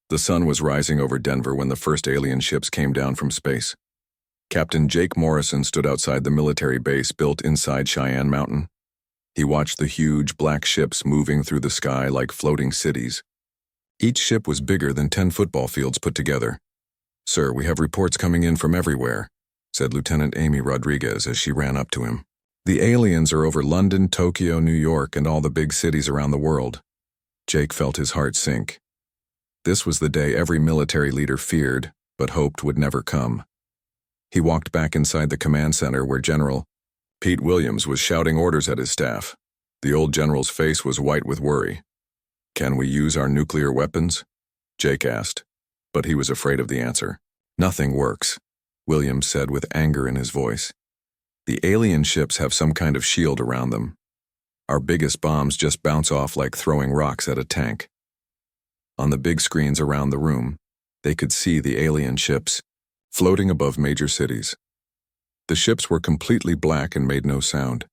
The sun was rising over Denver when the first alien ships came down from space. Captain Jake Morrison stood outside the military base built inside Cheyenne Mountain. He watched the huge black ships moving through the sky like floating cities. Each ship was bigger than 10 football fields put together. "Sir, we have reports coming in from everywhere," said Lieutenant Amy Rodriguez as she ran up to him. "The aliens are over London, Tokyo, New York, and all the big cities around the world." Jake felt his heart sink. This was the day every military leader feared, but hoped would never come. He walked back inside the command center where General Pete Williams was shouting orders at his staff. The old general's face was white with worry. "Can we use our nuclear weapons?" Jake asked, but he was afraid of the answer. "Nothing works," Williams said with anger in his voice. "The alien ships have some kind of shield around them. Our biggest bombs just bounce off like throwing rocks at a tank." On the big screens around the room, they could see the alien ships floating above major cities. The ships were completely black and made no sound.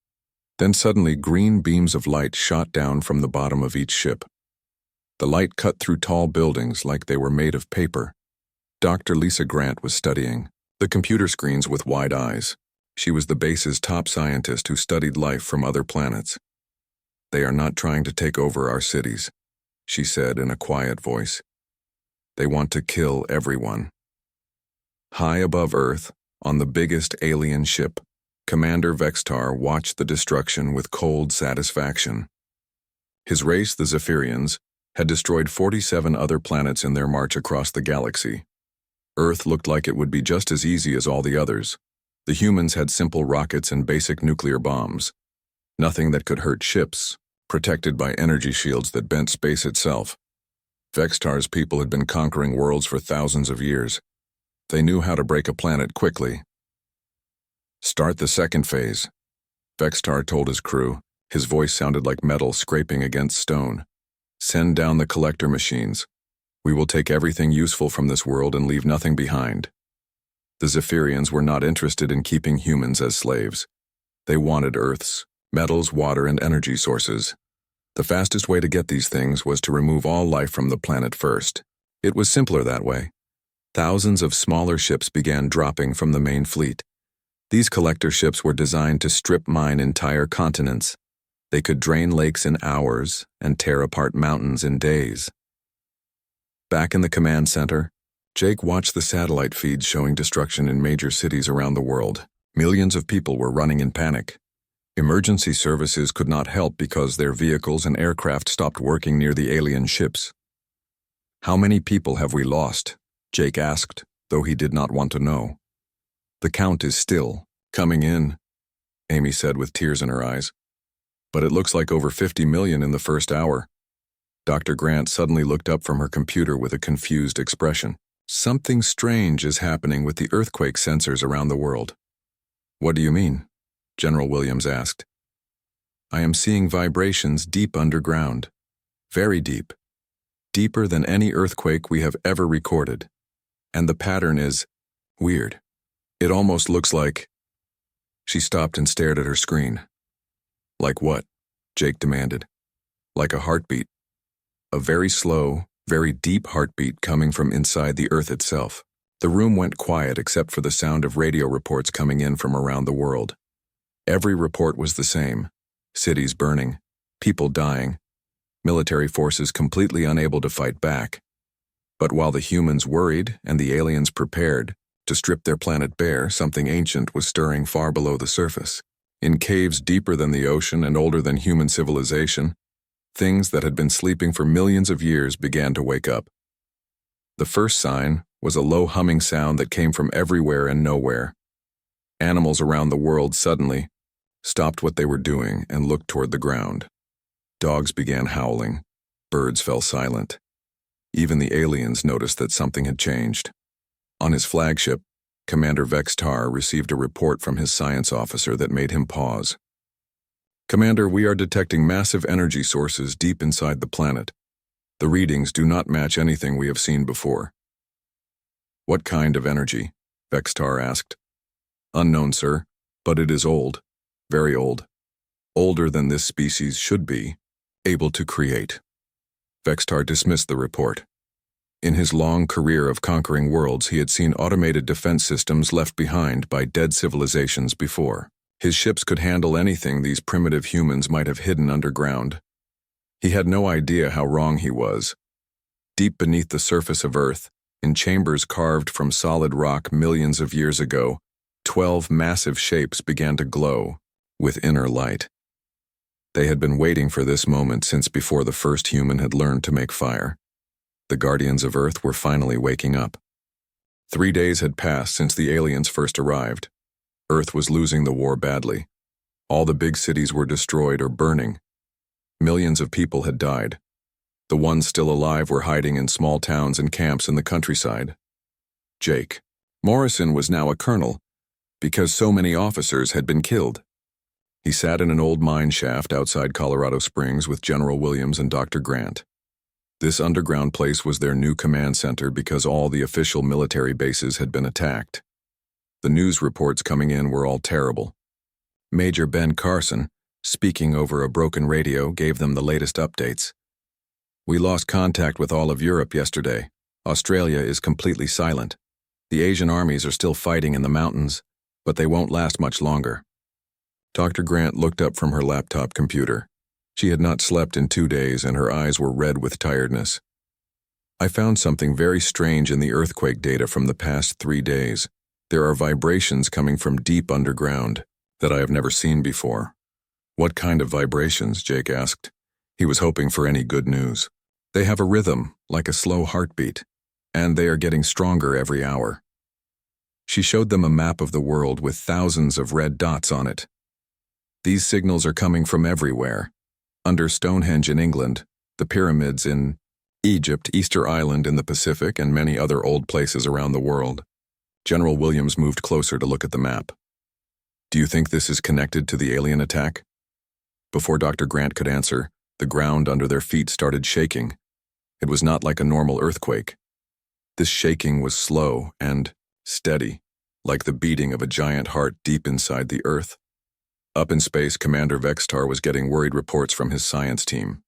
Then suddenly green beams of light shot down from the bottom of each ship. The light cut through tall buildings like they were made of paper. Dr. Lisa Grant was studying the computer screens with wide eyes. She was the base's top scientist who studied life from other planets. "They are not trying to take over our cities," she said in a quiet voice. "They want to kill everyone." High above Earth, on the biggest alien ship, Commander Vextar watched the destruction with cold satisfaction. His race, the Zephyrians, had destroyed 47 other planets in their march across the galaxy. Earth looked like it would be just as easy as all the others. The humans had simple rockets and basic nuclear bombs. Nothing that could hurt ships, protected by energy shields that bent space itself. Vextar's people had been conquering worlds for thousands of years. They knew how to break a planet quickly. "Start the second phase," Vextar told his crew. His voice sounded like metal scraping against stone. "Send down the collector machines. We will take everything useful from this world and leave nothing behind." The Zephyrians were not interested in keeping humans as slaves. They wanted Earth's metals, water, and energy sources. The fastest way to get these things was to remove all life from the planet first. It was simpler that way. Thousands of smaller ships began dropping from the main fleet. These collector ships were designed to strip mine entire continents. They could drain lakes in hours and tear apart mountains in days. Back in the command center, Jake watched the satellite feeds showing destruction in major cities around the world. Millions of people were running in panic. Emergency services could not help because their vehicles and aircraft stopped working near the alien ships. "How many people have we lost?" Jake asked, though he did not want to know. "The count is still coming in," Amy said with tears in her eyes. "But it looks like over 50 million in the first hour." Dr. Grant suddenly looked up from her computer with a confused expression. "Something strange is happening with the earthquake sensors around the world." "What do you mean?" General Williams asked. "I am seeing vibrations deep underground. Very deep. Deeper than any earthquake we have ever recorded. And the pattern is weird. It almost looks like—" She stopped and stared at her screen. "Like what?" Jake demanded. "Like a heartbeat. A very slow, very deep heartbeat coming from inside the Earth itself." The room went quiet except for the sound of radio reports coming in from around the world. Every report was the same. Cities burning, people dying, military forces completely unable to fight back. But while the humans worried and the aliens prepared to strip their planet bare, something ancient was stirring far below the surface. In caves deeper than the ocean and older than human civilization, things that had been sleeping for millions of years began to wake up. The first sign was a low humming sound that came from everywhere and nowhere. Animals around the world suddenly stopped what they were doing and looked toward the ground. Dogs began howling. Birds fell silent. Even the aliens noticed that something had changed. On his flagship, Commander Vextar received a report from his science officer that made him pause. "Commander, we are detecting massive energy sources deep inside the planet. The readings do not match anything we have seen before." "What kind of energy?" Vextar asked. "Unknown, sir, but it is old, very old. Older than this species should be able to create." Vextar dismissed the report. In his long career of conquering worlds, he had seen automated defense systems left behind by dead civilizations before. His ships could handle anything these primitive humans might have hidden underground. He had no idea how wrong he was. Deep beneath the surface of Earth, in chambers carved from solid rock millions of years ago, 12 massive shapes began to glow with inner light. They had been waiting for this moment since before the first human had learned to make fire. The guardians of Earth were finally waking up. 3 days had passed since the aliens first arrived. Earth was losing the war badly. All the big cities were destroyed or burning. Millions of people had died. The ones still alive were hiding in small towns and camps in the countryside. Jake Morrison was now a colonel because so many officers had been killed. He sat in an old mine shaft outside Colorado Springs with General Williams and Dr. Grant. This underground place was their new command center because all the official military bases had been attacked. The news reports coming in were all terrible. Major Ben Carson, speaking over a broken radio, gave them the latest updates. "We lost contact with all of Europe yesterday. Australia is completely silent. The Asian armies are still fighting in the mountains, but they won't last much longer." Dr. Grant looked up from her laptop computer. She had not slept in 2 days and her eyes were red with tiredness. "I found something very strange in the earthquake data from the past 3 days. There are vibrations coming from deep underground that I have never seen before." "What kind of vibrations?" Jake asked. He was hoping for any good news. "They have a rhythm, like a slow heartbeat, and they are getting stronger every hour." She showed them a map of the world with thousands of red dots on it. "These signals are coming from everywhere. Under Stonehenge in England, the pyramids in Egypt, Easter Island in the Pacific, and many other old places around the world." General Williams moved closer to look at the map. "Do you think this is connected to the alien attack?" Before Dr. Grant could answer, the ground under their feet started shaking. It was not like a normal earthquake. This shaking was slow and steady, like the beating of a giant heart deep inside the earth. Up in space, Commander Vextar was getting worried reports from his science team.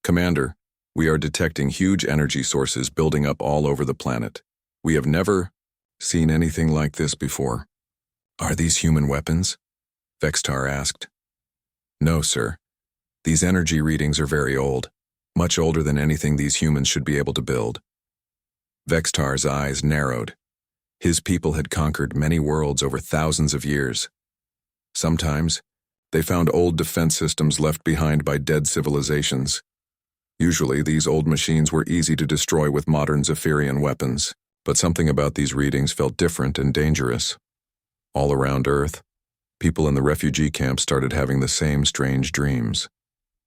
"Commander, we are detecting huge energy sources building up all over the planet. We have never seen anything like this before." "Are these human weapons?" Vextar asked. "No, sir. These energy readings are very old, much older than anything these humans should be able to build." Vextar's eyes narrowed. His people had conquered many worlds over thousands of years. Sometimes, they found old defense systems left behind by dead civilizations. Usually, these old machines were easy to destroy with modern Zephyrian weapons, but something about these readings felt different and dangerous. All around Earth, people in the refugee camps started having the same strange dreams.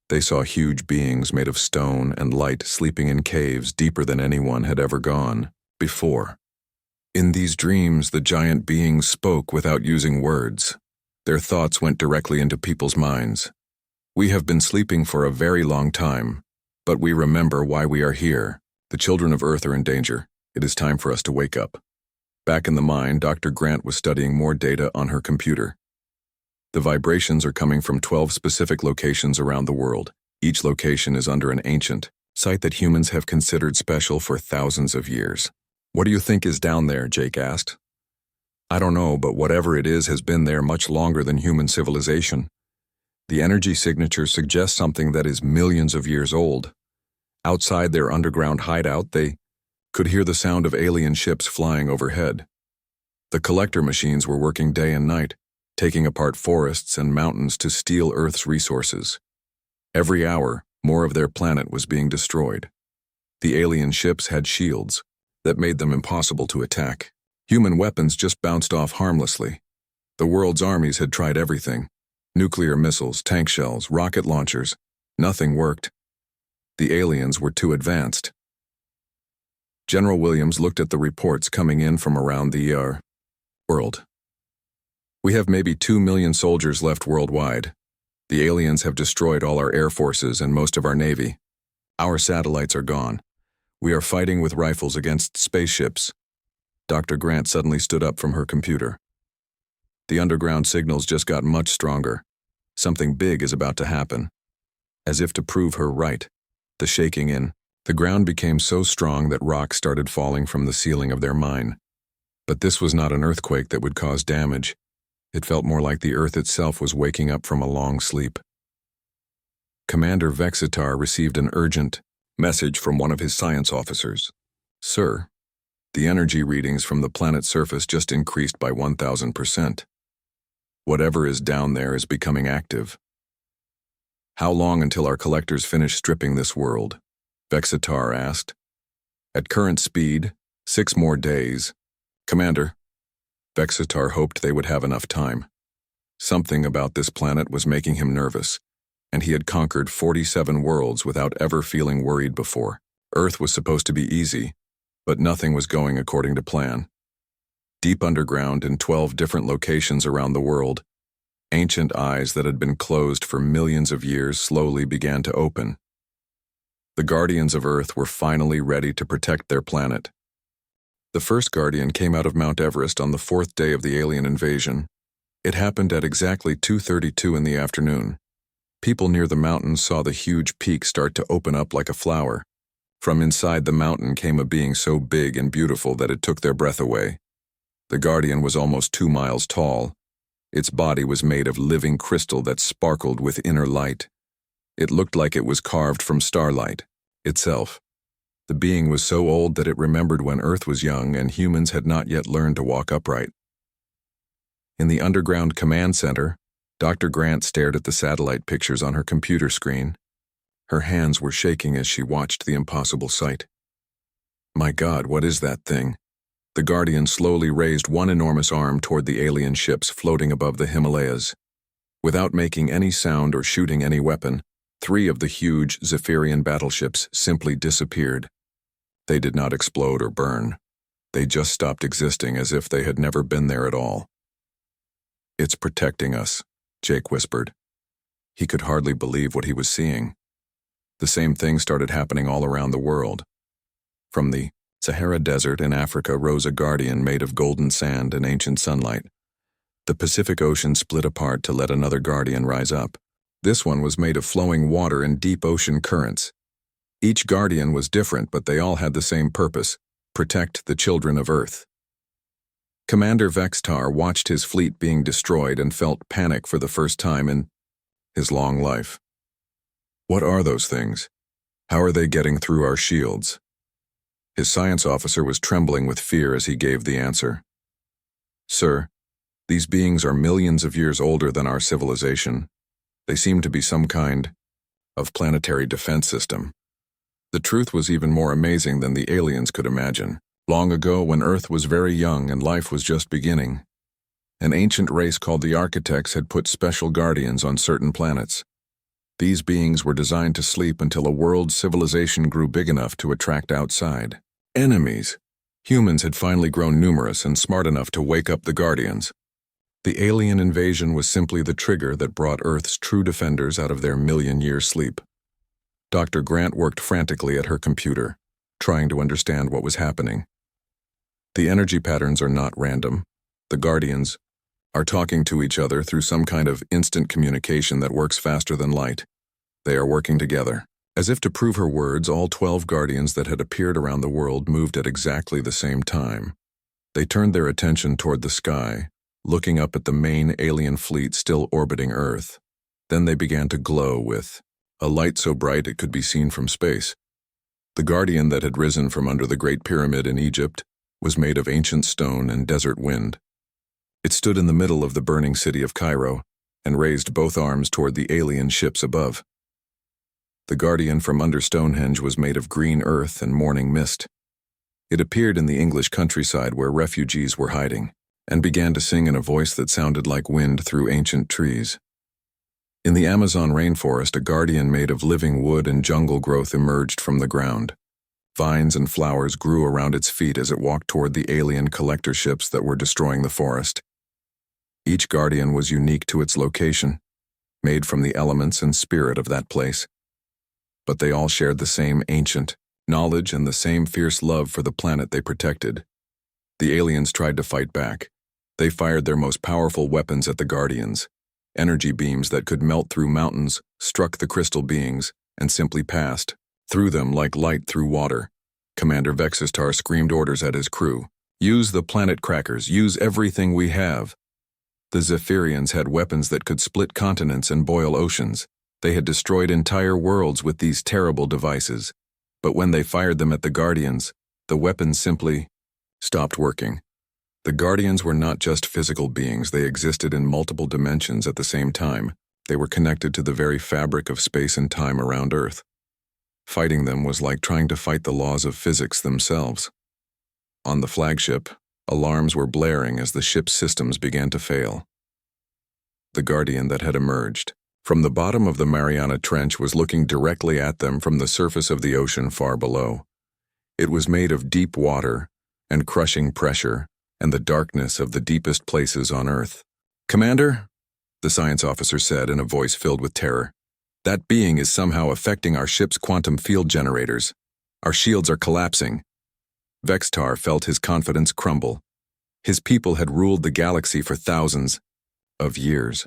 They saw huge beings made of stone and light sleeping in caves deeper than anyone had ever gone before. In these dreams, the giant beings spoke without using words. Their thoughts went directly into people's minds. "We have been sleeping for a very long time, but we remember why we are here. The children of Earth are in danger. It is time for us to wake up." Back in the mine, Dr. Grant was studying more data on her computer. The vibrations are coming from 12 specific locations around the world. Each location is under an ancient site that humans have considered special for thousands of years. "What do you think is down there?" Jake asked. "I don't know, but whatever it is has been there much longer than human civilization. The energy signature suggests something that is millions of years old. Outside their underground hideout, they could hear the sound of alien ships flying overhead. The collector machines were working day and night, taking apart forests and mountains to steal Earth's resources. Every hour, more of their planet was being destroyed. The alien ships had shields that made them impossible to attack. Human weapons just bounced off harmlessly. The world's armies had tried everything. Nuclear missiles, tank shells, rocket launchers. Nothing worked. The aliens were too advanced." General Williams looked at the reports coming in from around the world. "We have maybe 2 million soldiers left worldwide. The aliens have destroyed all our air forces and most of our navy. Our satellites are gone. We are fighting with rifles against spaceships." Dr. Grant suddenly stood up from her computer. "The underground signals just got much stronger. Something big is about to happen." As if to prove her right, the shaking in The ground became so strong that rocks started falling from the ceiling of their mine. But this was not an earthquake that would cause damage. It felt more like the earth itself was waking up from a long sleep. Commander Vexitar received an urgent message from one of his science officers. Sir, the energy readings from the planet's surface just increased by 1,000%. Whatever is down there is becoming active. How long until our collectors finish stripping this world? Vexitar asked. At current speed, 6 more days. Commander, Vexitar hoped they would have enough time. Something about this planet was making him nervous, and he had conquered 47 worlds without ever feeling worried before. Earth was supposed to be easy, but nothing was going according to plan. Deep underground in 12 different locations around the world, ancient eyes that had been closed for millions of years slowly began to open. The Guardians of Earth were finally ready to protect their planet. The first Guardian came out of Mount Everest on the 4th day of the alien invasion. It happened at exactly 2:32 in the afternoon. People near the mountain saw the huge peak start to open up like a flower. From inside the mountain came a being so big and beautiful that it took their breath away. The Guardian was almost 2 miles tall. Its body was made of living crystal that sparkled with inner light. It looked like it was carved from starlight itself. The being was so old that it remembered when Earth was young and humans had not yet learned to walk upright. In the underground command center, Dr. Grant stared at the satellite pictures on her computer screen. Her hands were shaking as she watched the impossible sight. My God, what is that thing? The Guardian slowly raised one enormous arm toward the alien ships floating above the Himalayas. Without making any sound or shooting any weapon, 3 of the huge Zephyrian battleships simply disappeared. They did not explode or burn. They just stopped existing as if they had never been there at all. It's protecting us, Jake whispered. He could hardly believe what he was seeing. The same thing started happening all around the world. From the Sahara Desert in Africa rose a guardian made of golden sand and ancient sunlight. The Pacific Ocean split apart to let another guardian rise up. This one was made of flowing water and deep ocean currents. Each guardian was different, but they all had the same purpose: protect the children of Earth. Commander Vexitar watched his fleet being destroyed and felt panic for the first time in his long life. What are those things? How are they getting through our shields? His science officer was trembling with fear as he gave the answer. Sir, these beings are millions of years older than our civilization. They seem to be some kind of planetary defense system. The truth was even more amazing than the aliens could imagine. Long ago, when Earth was very young and life was just beginning, an ancient race called the Architects had put special guardians on certain planets. These beings were designed to sleep until a world civilization grew big enough to attract outside enemies. Humans had finally grown numerous and smart enough to wake up the Guardians. The alien invasion was simply the trigger that brought Earth's true defenders out of their million-year sleep. Dr. Grant worked frantically at her computer, trying to understand what was happening. The energy patterns are not random. The Guardians are talking to each other through some kind of instant communication that works faster than light. They are working together. As if to prove her words, all 12 Guardians that had appeared around the world moved at exactly the same time. They turned their attention toward the sky, looking up at the main alien fleet still orbiting Earth. Then they began to glow with a light so bright it could be seen from space. The Guardian that had risen from under the Great Pyramid in Egypt was made of ancient stone and desert wind. It stood in the middle of the burning city of Cairo and raised both arms toward the alien ships above. The Guardian from under Stonehenge was made of green earth and morning mist. It appeared in the English countryside where refugees were hiding, and began to sing in a voice that sounded like wind through ancient trees. In the Amazon rainforest, a Guardian made of living wood and jungle growth emerged from the ground. Vines and flowers grew around its feet as it walked toward the alien collector ships that were destroying the forest. Each Guardian was unique to its location, made from the elements and spirit of that place. But they all shared the same ancient knowledge and the same fierce love for the planet they protected. The aliens tried to fight back. They fired their most powerful weapons at the Guardians. Energy beams that could melt through mountains struck the crystal beings and simply passed through them like light through water. Commander Vexistar screamed orders at his crew. Use the planet crackers, use everything we have. The Zephyrians had weapons that could split continents and boil oceans. They had destroyed entire worlds with these terrible devices. But when they fired them at the Guardians, the weapons simply stopped working. The Guardians were not just physical beings, they existed in multiple dimensions at the same time. They were connected to the very fabric of space and time around Earth. Fighting them was like trying to fight the laws of physics themselves. On the flagship, alarms were blaring as the ship's systems began to fail. The Guardian that had emerged from the bottom of the Mariana Trench was looking directly at them from the surface of the ocean far below. It was made of deep water and crushing pressure and the darkness of the deepest places on Earth. "Commander," the science officer said in a voice filled with terror, "that being is somehow affecting our ship's quantum field generators. Our shields are collapsing." Vextar felt his confidence crumble. His people had ruled the galaxy for thousands of years.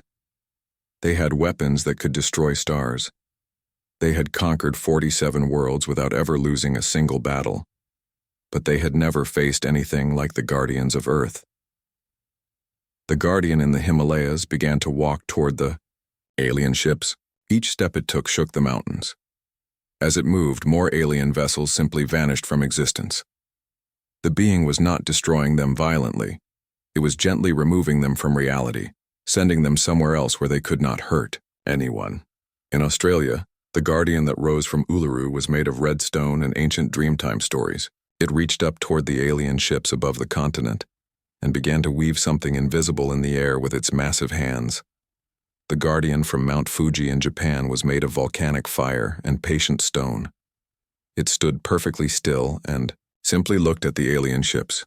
They had weapons that could destroy stars. They had conquered 47 worlds without ever losing a single battle. But they had never faced anything like the Guardians of Earth. The Guardian in the Himalayas began to walk toward the alien ships. Each step it took shook the mountains. As it moved, more alien vessels simply vanished from existence. The being was not destroying them violently. It was gently removing them from reality, sending them somewhere else where they could not hurt anyone. In Australia, the Guardian that rose from Uluru was made of red stone and ancient Dreamtime stories. It reached up toward the alien ships above the continent and began to weave something invisible in the air with its massive hands. The Guardian from Mount Fuji in Japan was made of volcanic fire and patient stone. It stood perfectly still and simply looked at the alien ships.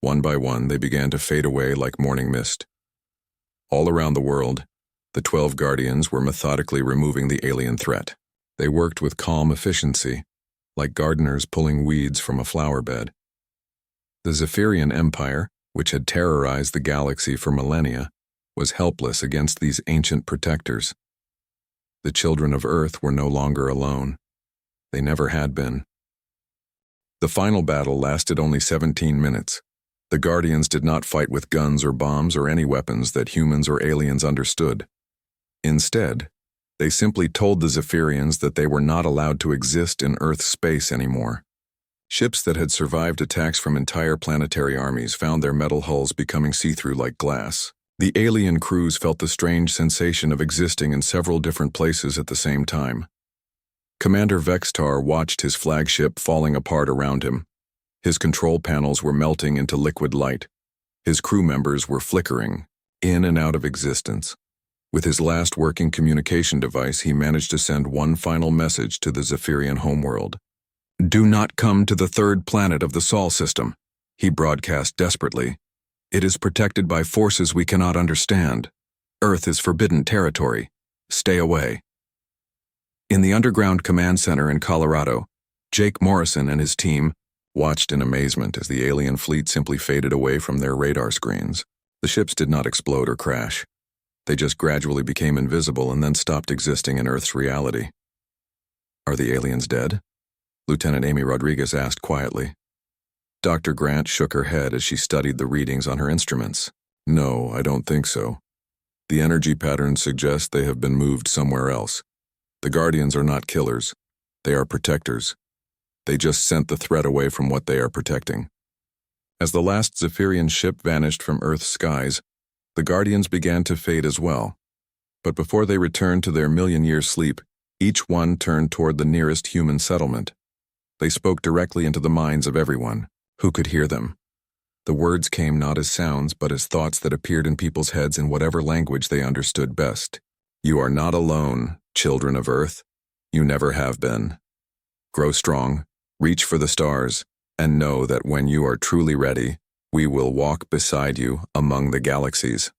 One by one, they began to fade away like morning mist. All around the world, the 12 Guardians were methodically removing the alien threat. They worked with calm efficiency, like gardeners pulling weeds from a flower bed. The Zephyrian Empire, which had terrorized the galaxy for millennia, was helpless against these ancient protectors. The children of Earth were no longer alone. They never had been. The final battle lasted only 17 minutes. The Guardians did not fight with guns or bombs or any weapons that humans or aliens understood. Instead, they simply told the Zephyrians that they were not allowed to exist in Earth's space anymore. Ships that had survived attacks from entire planetary armies found their metal hulls becoming see-through like glass. The alien crews felt the strange sensation of existing in several different places at the same time. Commander Vextar watched his flagship falling apart around him. His control panels were melting into liquid light. His crew members were flickering, in and out of existence. With his last working communication device, he managed to send one final message to the Zephyrian homeworld. "Do not come to the third planet of the Sol system," he broadcast desperately. "It is protected by forces we cannot understand. Earth is forbidden territory. Stay away." In the underground command center in Colorado, Jake Morrison and his team watched in amazement as the alien fleet simply faded away from their radar screens. The ships did not explode or crash. They just gradually became invisible and then stopped existing in Earth's reality. "Are the aliens dead?" Lieutenant Amy Rodriguez asked quietly. Dr. Grant shook her head as she studied the readings on her instruments. "No, I don't think so. The energy patterns suggest they have been moved somewhere else. The Guardians are not killers. They are protectors. They just sent the threat away from what they are protecting." As the last Zephyrian ship vanished from Earth's skies, the Guardians began to fade as well. But before they returned to their million-year sleep, each one turned toward the nearest human settlement. They spoke directly into the minds of everyone who could hear them. The words came not as sounds but as thoughts that appeared in people's heads in whatever language they understood best. "You are not alone, children of Earth. You never have been. Grow strong, reach for the stars, and know that when you are truly ready, we will walk beside you among the galaxies."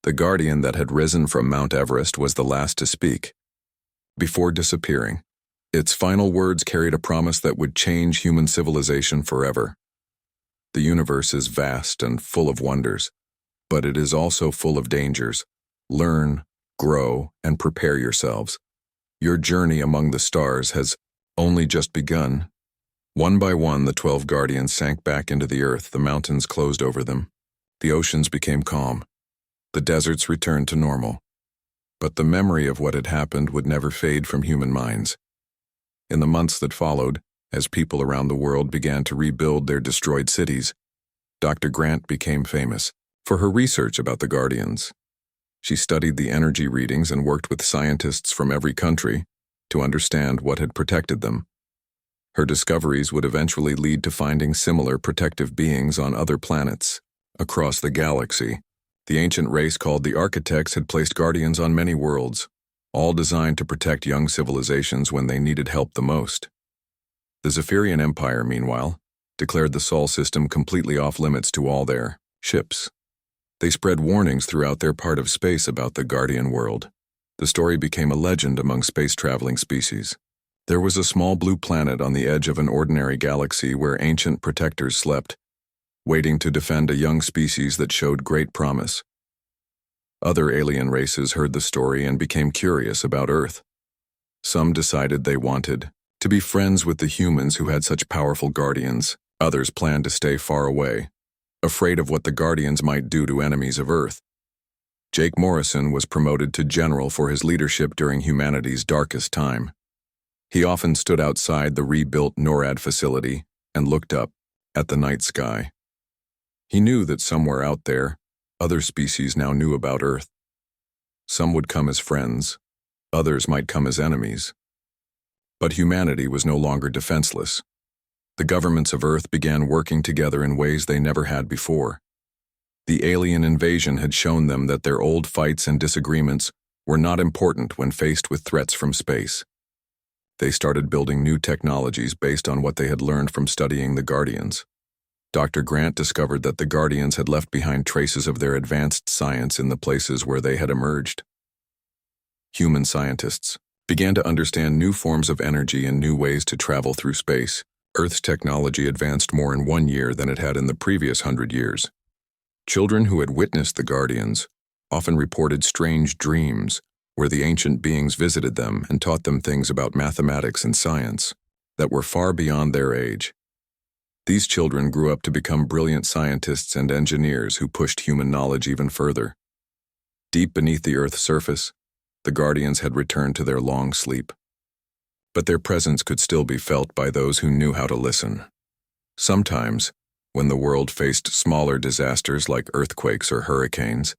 The Guardian that had risen from Mount Everest was the last to speak. Before disappearing, its final words carried a promise that would change human civilization forever. The universe is vast and full of wonders, but it is also full of dangers. Learn, grow, and prepare yourselves. Your journey among the stars has only just begun. One by one, the 12 guardians sank back into the earth. The mountains closed over them. The oceans became calm. The deserts returned to normal. But the memory of what had happened would never fade from human minds. In the months that followed, as people around the world began to rebuild their destroyed cities, Dr. Grant became famous for her research about the guardians. She studied the energy readings and worked with scientists from every country to understand what had protected them. Her discoveries would eventually lead to finding similar protective beings on other planets across the galaxy. The ancient race called the Architects had placed guardians on many worlds, all designed to protect young civilizations when they needed help the most. The Zephyrian Empire, meanwhile, declared the Sol system completely off-limits to all their ships. They spread warnings throughout their part of space about the Guardian world. The story became a legend among space-traveling species. There was a small blue planet on the edge of an ordinary galaxy where ancient protectors slept, waiting to defend a young species that showed great promise. Other alien races heard the story and became curious about Earth. Some decided they wanted to be friends with the humans who had such powerful guardians. Others planned to stay far away, afraid of what the guardians might do to enemies of Earth. Jake Morrison was promoted to general for his leadership during humanity's darkest time. He often stood outside the rebuilt NORAD facility and looked up at the night sky. He knew that somewhere out there, other species now knew about Earth. Some would come as friends, others might come as enemies. But humanity was no longer defenseless. The governments of Earth began working together in ways they never had before. The alien invasion had shown them that their old fights and disagreements were not important when faced with threats from space. They started building new technologies based on what they had learned from studying the Guardians. Dr. Grant discovered that the Guardians had left behind traces of their advanced science in the places where they had emerged. Human scientists began to understand new forms of energy and new ways to travel through space. Earth's technology advanced more in 1 year than it had in the previous 100 years. Children who had witnessed the Guardians often reported strange dreams where the ancient beings visited them and taught them things about mathematics and science that were far beyond their age. These children grew up to become brilliant scientists and engineers who pushed human knowledge even further. Deep beneath the Earth's surface, the Guardians had returned to their long sleep. But their presence could still be felt by those who knew how to listen. Sometimes, when the world faced smaller disasters like earthquakes or hurricanes,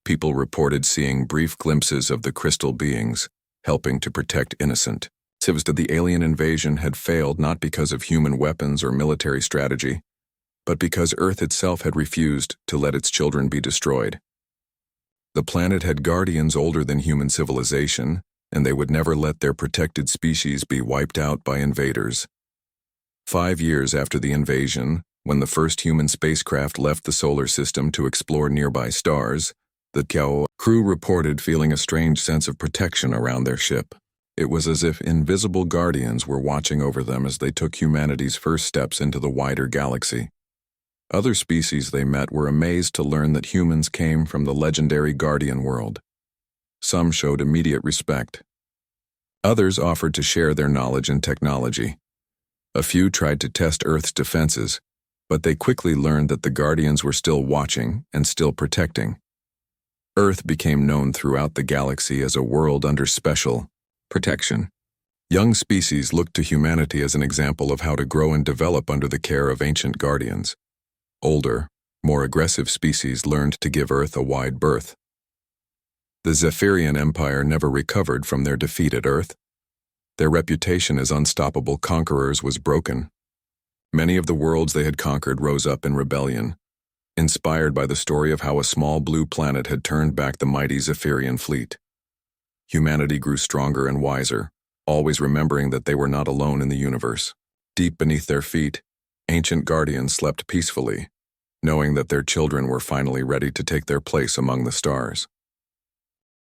people reported seeing brief glimpses of the crystal beings, helping to protect innocent civilians. The alien invasion had failed not because of human weapons or military strategy, but because Earth itself had refused to let its children be destroyed. The planet had guardians older than human civilization, and they would never let their protected species be wiped out by invaders. 5 years after the invasion, when the first human spacecraft left the solar system to explore nearby stars, the HFY crew reported feeling a strange sense of protection around their ship. It was as if invisible guardians were watching over them as they took humanity's first steps into the wider galaxy. Other species they met were amazed to learn that humans came from the legendary Guardian world. Some showed immediate respect. Others offered to share their knowledge and technology. A few tried to test Earth's defenses, but they quickly learned that the Guardians were still watching and still protecting. Earth became known throughout the galaxy as a world under special protection. Young species looked to humanity as an example of how to grow and develop under the care of ancient guardians. Older, more aggressive species learned to give Earth a wide berth. The Zephyrian Empire never recovered from their defeat at Earth. Their reputation as unstoppable conquerors was broken. Many of the worlds they had conquered rose up in rebellion, inspired by the story of how a small blue planet had turned back the mighty Zephyrian fleet. Humanity grew stronger and wiser, always remembering that they were not alone in the universe. Deep beneath their feet, ancient guardians slept peacefully, knowing that their children were finally ready to take their place among the stars.